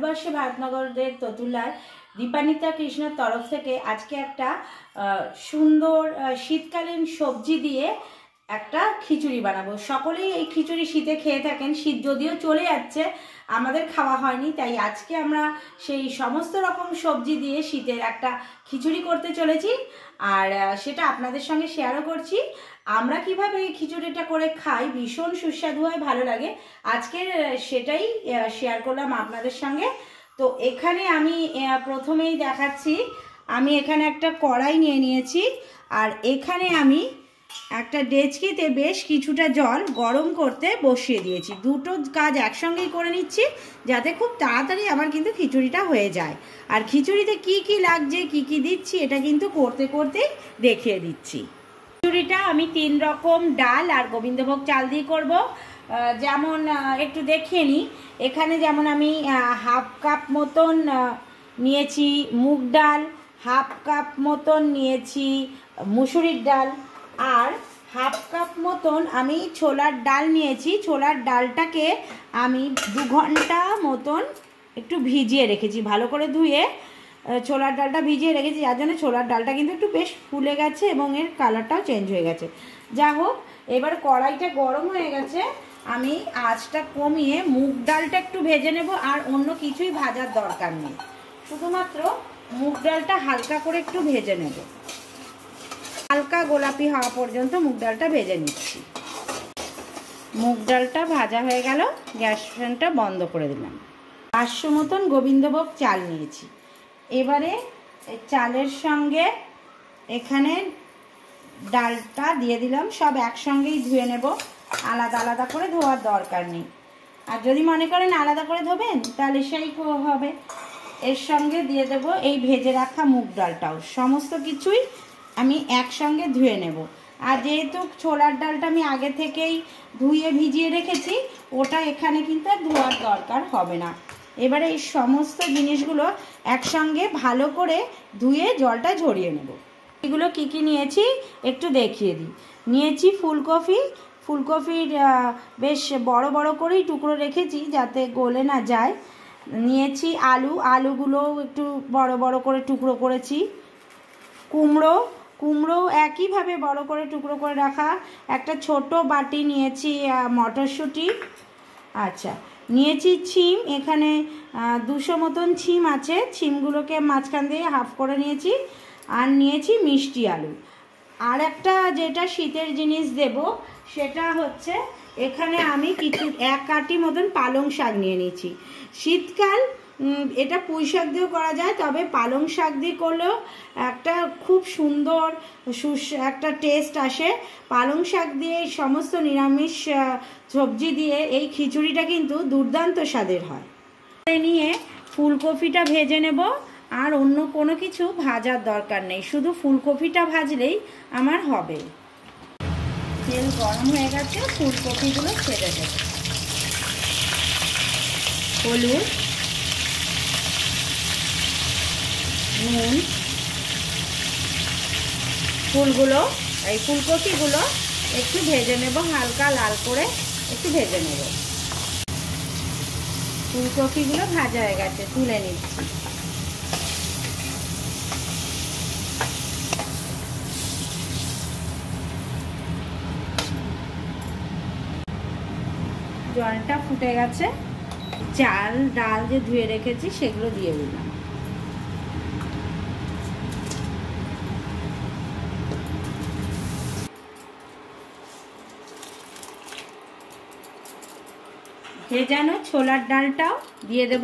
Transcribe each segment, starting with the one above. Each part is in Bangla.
ভারতবর্ষে ভারতনগরের ততুলার দীপানিতা কৃষ্ণর তরফ থেকে আজকে একটা সুন্দর শীতকালীন সবজি দিয়ে একটা খিচুড়ি বানাবো। সকলেই এই খিচুড়ি শীতে খেয়ে থাকেন, শীত যদিও চলে যাচ্ছে আমাদের খাওয়া হয়নি, তাই আজকে আমরা সেই সমস্ত রকম সবজি দিয়ে শীতের একটা খিচুড়ি করতে চলেছি আর সেটা আপনাদের সঙ্গে শেয়ারও করছি। আমরা কিভাবে এই খিচুড়িটা করে খাই, ভীষণ সুস্বাদু হয়, ভালো লাগে, আজকে সেটাই শেয়ার করলাম আপনাদের সঙ্গে। তো এখানে আমি প্রথমেই দেখাচ্ছি, আমি এখানে একটা কড়াই নিয়ে নিয়েছি আর এখানে আমি একটা ডেচকিতে বেশ কিছুটা জল গরম করতে বসিয়ে দিয়েছি। দুটো কাজ একসঙ্গেই করে নিচ্ছি যাতে খুব তাড়াতাড়ি আমার কিন্তু খিচুড়িটা হয়ে যায়। আর খিচুড়িতে কি কি লাগছে, কি কি দিচ্ছি, এটা কিন্তু করতে করতেই দেখিয়ে দিচ্ছি। খিচুড়িটা আমি 3 রকম ডাল আর গোবিন্দভোগ চাল দিয়ে করব। যেমন একটু দেখিয়ে নিই, এখানে যেমন আমি হাফ কাপ মতন নিয়েছি মুগ ডাল, হাফ কাপ মতন নিয়েছি মুসুরির ডাল, আর হাফ কাপ মতন আমি ছোলার ডাল নিয়েছি। ছোলার ডালটাকে আমি 2 ঘন্টা মতন একটু ভিজিয়ে রেখেছি, ভালো করে ধুয়ে ছোলার ডালটা ভিজিয়ে রেখেছি, যার জন্য ছোলার ডালটা কিন্তু একটু বেশ ফুলে গেছে এবং এর কালারটাও চেঞ্জ হয়ে গেছে। যা হোক, এবার কড়াইটা গরম হয়ে গেছে, আমি আঁচটা কমিয়ে মুগ ডালটা একটু ভেজে নেব। আর অন্য কিছুই ভাজার দরকার নেই, শুধুমাত্র মুগ ডালটা হালকা করে একটু ভেজে নেব, হালকা গোলাপি হওয়া পর্যন্ত মুগ ডালটা ভেজে নিচ্ছি। মুগ ডালটা ভাজা হয়ে গেল, গ্যাস ফ্যানটা বন্ধ করে দিলাম। 500 মতন গোবিন্দভোগ চাল নিয়েছি। এবারে চালের সঙ্গে এখানে ডালটা দিয়ে দিলাম, সব একসঙ্গেই ধুয়ে নেব, আলাদা আলাদা করে ধোয়ার দরকার নেই। আর যদি মনে করেন আলাদা করে ধোবেন তাহলে সেই হবে। এর সঙ্গে দিয়ে দেব এই ভেজে রাখা মুগ ডালটাও, সমস্ত কিছুই আমি একসঙ্গে ধুয়ে নেব। আর যেহেতু ছোলার ডালটা আমি আগে থেকেই ধুয়ে ভিজিয়ে রেখেছি, ওটা এখানে কিন্তু আর ধোয়ার দরকার হবে না। এবারে এই সমস্ত জিনিসগুলো একসঙ্গে ভালো করে ধুয়ে জলটা ঝরিয়ে নেব। এগুলো কি কি নিয়েছি একটু দেখিয়ে দিই। নিয়েছি ফুলকপি, ফুলকপির বেশ বড় বড় করেই টুকরো রেখেছি যাতে গলে না যায়। নিয়েছি আলু, আলুগুলো একটু বড় বড় করে টুকরো করেছি। কুমড়ো, কুমড়ো একইভাবে বড় করে টুকরো করে রাখা। একটা ছোট বাটি নিয়েছি মটরশুঁটি। আচ্ছা, নিয়েছি ছিম, এখানে 200 মতন ছিম আছে, ছিমগুলোকে মাঝখান দিয়ে হাফ করে নিয়েছি। আর নিয়েছি মিষ্টি আলু। আর একটা যেটা শীতের জিনিস দেব সেটা হচ্ছে এখানে আমি কিছু 1 আঁটি মতন পালং শাক নিয়ে নিয়েছি। শীতকাল, এটা পুঁই শাক দিয়েও করা যায়, তবে পালং শাক দিয়ে করলেও একটা খুব সুন্দর একটা টেস্ট আসে। পালং শাক দিয়ে সমস্ত নিরামিষ সবজি দিয়ে এই খিচুড়িটা কিন্তু দুর্দান্ত স্বাদের হয়। নিয়ে ফুলকপিটা ভেজে নেব, আর অন্য কোনো কিছু ভাজার দরকার নেই, শুধু ফুলকপিটা ভাজলেই আমার হবে। তেল গরম হয়ে গেছে, ফুলকপিগুলো ছেড়ে দেব। হলুদ, নুন, এই ফুলকপিগুলো একটু ভেজে নেব, হালকা লাল করে একটু ভেজে নেব। ফুলকপিগুলো ভাজা হয়ে গেছে, তুলে নিচ্ছি। জলটা ফুটে গেছে, চাল ডাল যে ধুয়ে রেখেছি সেগুলো দিয়ে দিলাম। ভেজানো ছোলার ডালটাও দিয়ে দেব।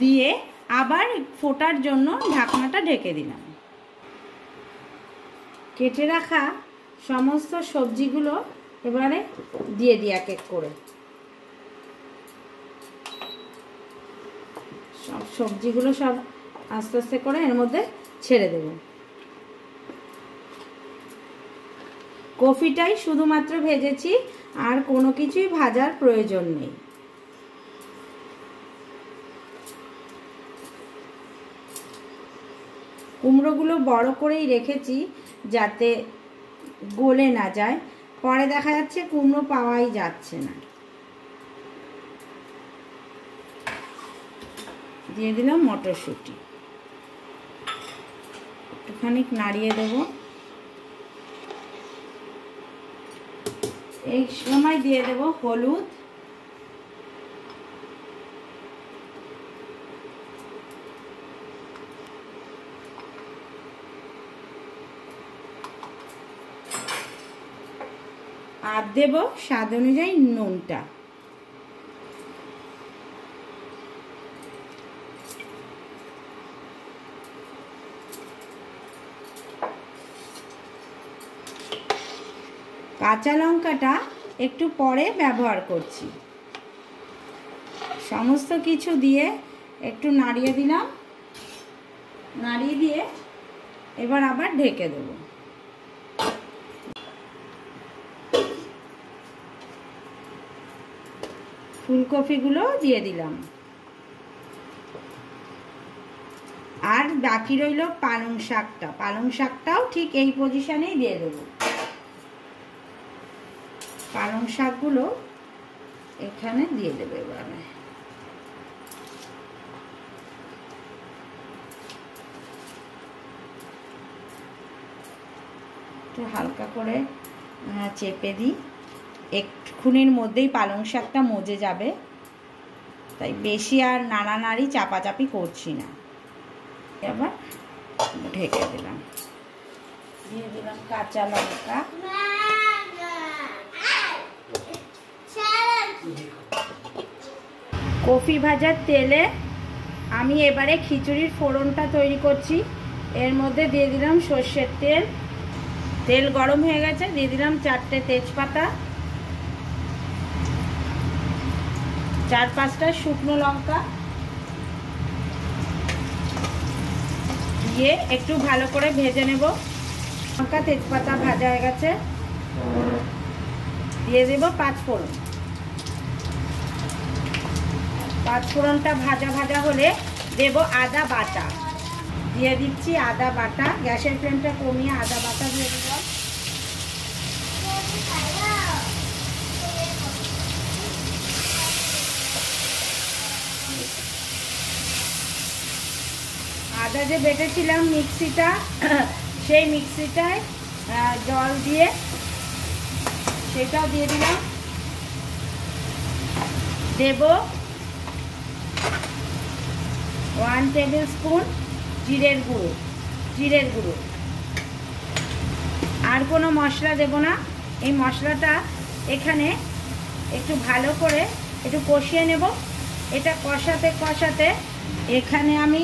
দিয়ে আবার ফোটার জন্য ঢাকনাটা ঢেকে দিলাম। কেটে রাখা সমস্ত সবজিগুলো এবারে দিয়ে দিই এক এক করে। সব সবজিগুলো সব আস্তে আস্তে করে এর মধ্যে ছেড়ে দেব। কফিটাই শুধুমাত্র ভেজেছি, আর কোনো কিছুই ভাজার প্রয়োজন নেই। কুমড়োগুলো বড় করেই রেখেছি যাতে গলে না যায়, পরে দেখা যাচ্ছে কুমড়ো পাওয়াই যাচ্ছে না। দিয়ে দিলাম মটরশুঁটি, একটুখানি নাড়িয়ে দেব। এই সময় দিয়ে দেব হলুদ, আর দেব স্বাদ অনুযায়ী নুনটা। কাঁচা লঙ্কাটা একটু পরে ব্যবহার করছি। সমস্ত কিছু দিয়ে একটু নাড়িয়ে দিলাম, নাড়িয়ে দিয়ে এবার আবার ঢেকে দেব। ফুলকপিগুলো দিয়ে দিলাম, আর বাকি রইল পালং শাকটা। পালং শাকটাও ঠিক এই পজিশনেই দিয়ে দেব। পালং শাকগুলো এখানে দিয়ে দেবে এবারে। একটু হালকা করে চেপে দিই, একটুখানির মধ্যেই পালং শাকটা মজে যাবে, তাই বেশি আর নাড়ানাড়ি চাপাচাপি করছি না। এবার ঢেকে দিলাম, দিয়ে দিলাম কাঁচা লঙ্কা, কফি ভাজার তেলে আমি এবারে খিচুড়ির ফোড়নটা তৈরি করছি। এর মধ্যে দিয়ে দিলাম সর্ষের তেল, তেল গরম হয়ে গেছে, দিয়ে দিলাম 4টে তেজপাতা, 4-5টা শুকনো লঙ্কা, দিয়ে একটু ভালো করে ভেজে নেব। লঙ্কা তেজপাতা ভাজা হয়ে গেছে, দিয়ে দেব 5 ফোড়ন। 5 ফোড়নটা ভাজা ভাজা হলে দেব আদা বাটা, দিয়ে দিচ্ছি আদা বাটা। গ্যাসের ফ্লেমটা কমিয়ে আদা বাটা দিয়ে দেব। আদা যে বেটেছিলাম মিক্সিটা, সেই মিক্সিটায় জল দিয়ে সেটাও দিয়ে দিলাম। দেব 1 টেবিল স্পুন জিরের গুঁড়ো। আর কোনো মশলা দেব না। এই মশলাটা এখানে একটু ভালো করে একটু কষিয়ে নেব। এটা কষাতে কষাতে এখানে আমি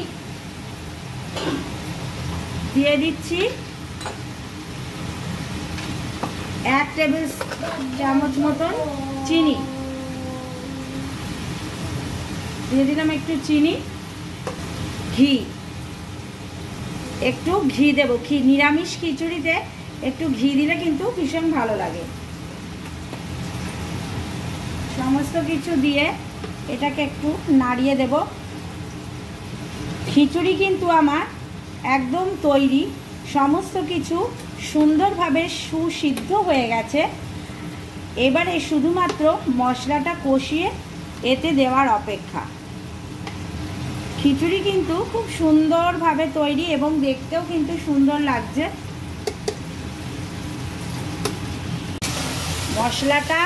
দিয়ে দিচ্ছি 1 টেবিল চামচ মতন চিনি, দিয়ে দিলাম একটু চিনি, ঘি, একটু ঘি দেব। নিরামিষ খিচুড়িতে একটু ঘি দিলে কিন্তু ভীষণ ভালো লাগে। সমস্ত কিছু দিয়ে এটাকে একটু নাড়িয়ে দেব। খিচুড়ি কিন্তু আমার একদম তৈরি, সমস্ত কিছু সুন্দরভাবে সুসিদ্ধ হয়ে গেছে। এবারে শুধুমাত্র মশলাটা কষিয়ে এতে দেওয়ার অপেক্ষা। খিচুড়ি কিন্তু খুব সুন্দরভাবে তৈরি এবং দেখতেও কিন্তু সুন্দর লাগছে। মশলাটা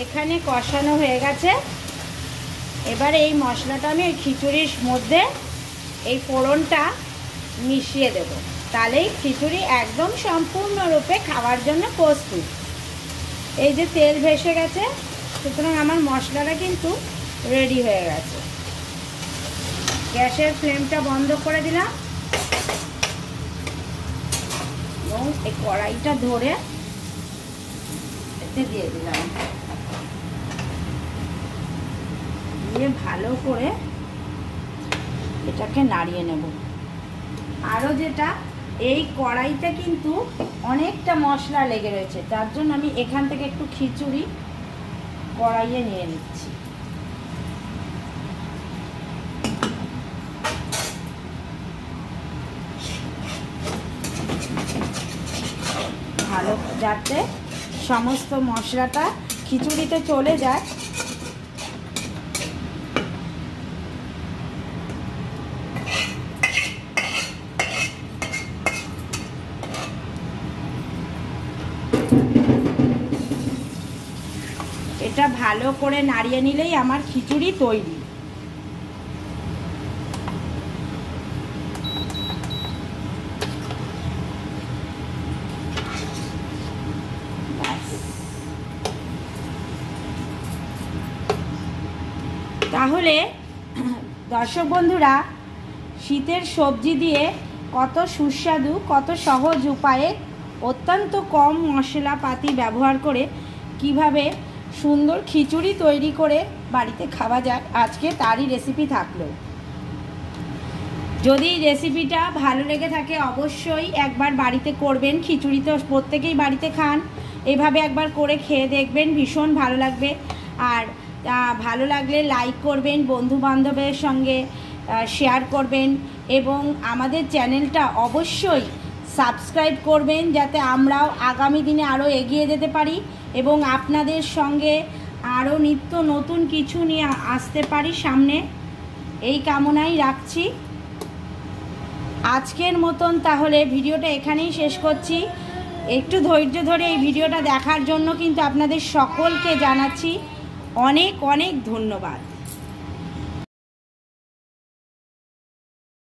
এখানে কষানো হয়ে গেছে। এবারে এই মশলাটা আমি এই খিচুড়ির মধ্যে এই ফোড়নটা মিশিয়ে দেব, তাহলেই খিচুড়ি একদম সম্পূর্ণরূপে খাওয়ার জন্য প্রস্তুত। এই যে তেল ভেসে গেছে, সুতরাং আমার মশলাটা কিন্তু রেডি হয়ে গেছে। গ্যাসের ফ্লেমটা বন্ধ করে দিলাম এবং এই কড়াইটা ধরে এতে দিয়ে দিলাম, দিয়ে ভালো করে এটাকে নাড়িয়ে নেব। আরও যেটা, এই কড়াইতে কিন্তু অনেকটা মশলা লেগে রয়েছে, তার জন্য আমি এখান থেকে একটু খিচুড়ি কড়াইয়ে নিয়ে নিচ্ছি। ভালো যাতে সমস্ত মশলাটা খিচুড়িতে চলে যায়। এটা ভালো করে নাড়িয়ে নিলেই আমার খিচুড়ি তৈরি। তাহলে দর্শক বন্ধুরা, শীতের সবজি দিয়ে কত সুস্বাদু, কত সহজ উপায়ে অত্যন্ত কম মশলাপাতি ব্যবহার করে কিভাবে সুন্দর খিচুড়ি তৈরি করে বাড়িতে খাওয়া যায়, আজকে তারই রেসিপি থাকলো। যদি রেসিপিটা ভালো লেগে থাকে অবশ্যই একবার বাড়িতে করবেন। খিচুড়ি তো প্রত্যেকেই বাড়িতে খান, এভাবে একবার করে খেয়ে দেখবেন, ভীষণ ভালো লাগবে। আর ভালো লাগলে লাইক করবেন, বন্ধু বান্ধবের সঙ্গে শেয়ার করবেন এবং আমাদের চ্যানেলটা অবশ্যই সাবস্ক্রাইব করবেন, যাতে আমরাও আগামী দিনে আরও এগিয়ে যেতে পারি এবং আপনাদের সঙ্গে আরও নিত্য নতুন কিছু নিয়ে আসতে পারি সামনে, এই কামনাই রাখছি। আজকের মতন তাহলে ভিডিওটা এখানেই শেষ করছি। একটু ধৈর্য ধরে এই ভিডিওটা দেখার জন্য কিন্তু আপনাদের সকলকে জানাচ্ছি অনেক অনেক ধন্যবাদ।